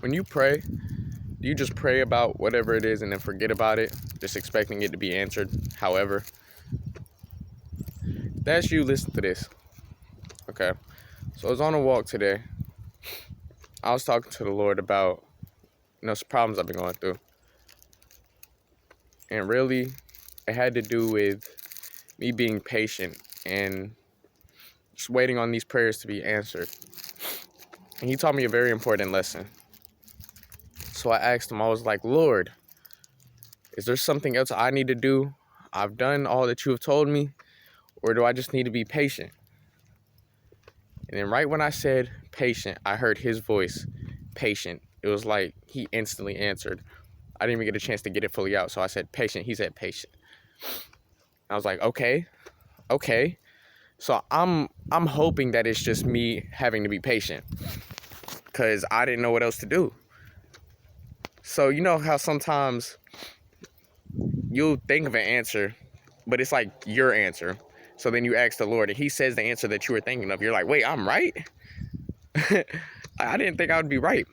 When you pray, do you just pray about whatever it is and then forget about it, just expecting it to be answered? However, that's you. Listen to this. Okay. So I was on a walk today. I was talking to the Lord about, some problems I've been going through. And really, it had to do with me being patient and just waiting on these prayers to be answered. And he taught me a very important lesson. So I asked him, I was like, Lord, is there something else I need to do? I've done all that you have told me, or do I just need to be patient? And then right when I said patient, I heard his voice, patient. It was like he instantly answered. I didn't even get a chance to get it fully out. So I said patient. He said patient. I was like, okay. So I'm hoping that it's just me having to be patient because I didn't know what else to do. So you know how sometimes you'll think of an answer, but it's like your answer. So then you ask the Lord, and he says the answer that you were thinking of. You're like, wait, I'm right? I didn't think I would be right.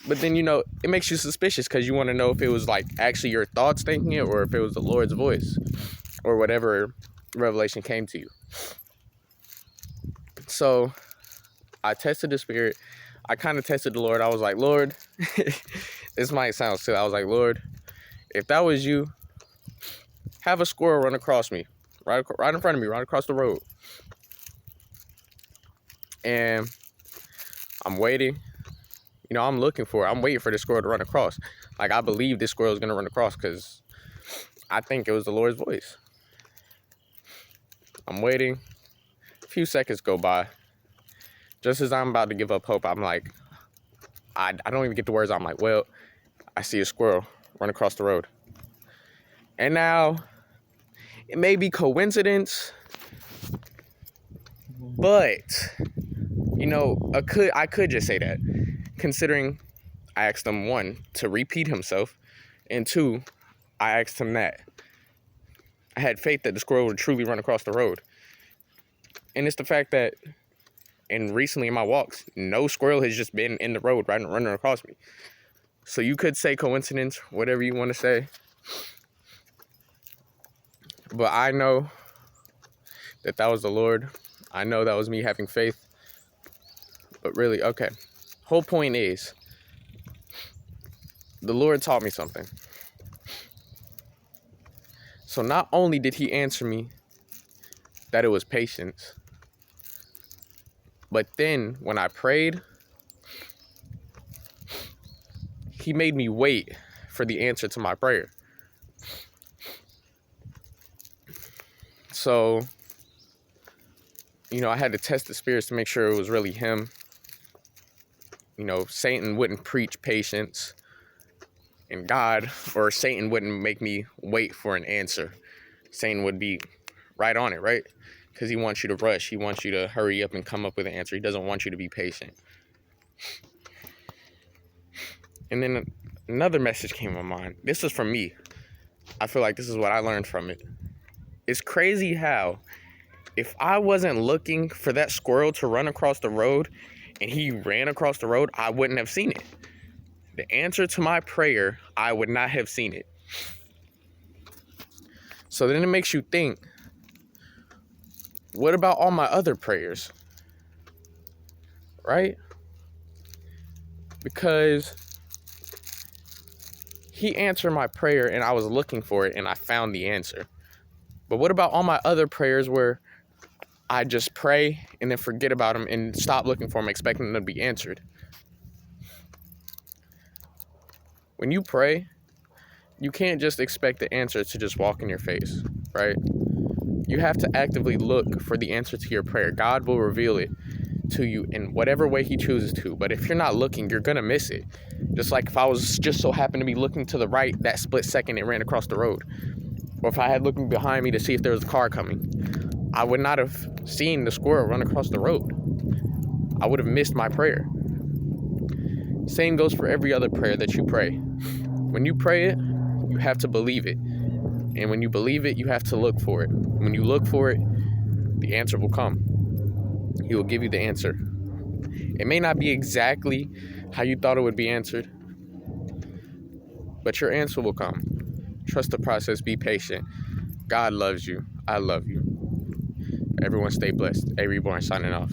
But then, it makes you suspicious because you want to know if it was like actually your thoughts thinking it or if it was the Lord's voice or whatever revelation came to you. So I tested the Spirit. I kind of tested the Lord. I was like, Lord, this might sound silly. I was like, Lord, if that was you, have a squirrel run across me. Right in front of me, right across the road. And I'm waiting. I'm looking for it. I'm waiting for this squirrel to run across. Like, I believe this squirrel is going to run across because I think it was the Lord's voice. I'm waiting. A few seconds go by. Just as I'm about to give up hope, I'm like, I don't even get the words. I'm like, well, I see a squirrel run across the road. And now, it may be coincidence, but, I could just say that, considering I asked him, one, to repeat himself, and two, I asked him that. I had faith that the squirrel would truly run across the road. And it's the fact that, and recently in my walks, no squirrel has just been in the road running across me. So you could say coincidence, whatever you want to say. But I know that was the Lord. I know that was me having faith. But really, okay. Whole point is, the Lord taught me something. So not only did he answer me that it was patience, but then when I prayed, he made me wait for the answer to my prayer. So, I had to test the spirits to make sure it was really him. Satan wouldn't preach patience, and Satan wouldn't make me wait for an answer. Satan would be right on it, right? Because he wants you to rush. He wants you to hurry up and come up with an answer. He doesn't want you to be patient. And then another message came to my mind. This is from me. I feel like this is what I learned from it. It's crazy how if I wasn't looking for that squirrel to run across the road and he ran across the road, I wouldn't have seen it. The answer to my prayer, I would not have seen it. So then it makes you think, what about all my other prayers? Right? Because he answered my prayer and I was looking for it and I found the answer. But what about all my other prayers where I just pray and then forget about them and stop looking for them, expecting them to be answered? When you pray, you can't just expect the answer to just walk in your face, right? You have to actively look for the answer to your prayer. God will reveal it to you in whatever way he chooses to. But if you're not looking, you're going to miss it. Just like if I was just so happened to be looking to the right, that split second it ran across the road. Or if I had looking behind me to see if there was a car coming, I would not have seen the squirrel run across the road. I would have missed my prayer. Same goes for every other prayer that you pray. When you pray it, you have to believe it. And when you believe it, you have to look for it. When you look for it, the answer will come. He will give you the answer. It may not be exactly how you thought it would be answered, but your answer will come. Trust the process. Be patient. God loves you. I love you. Everyone stay blessed. A Reborn signing off.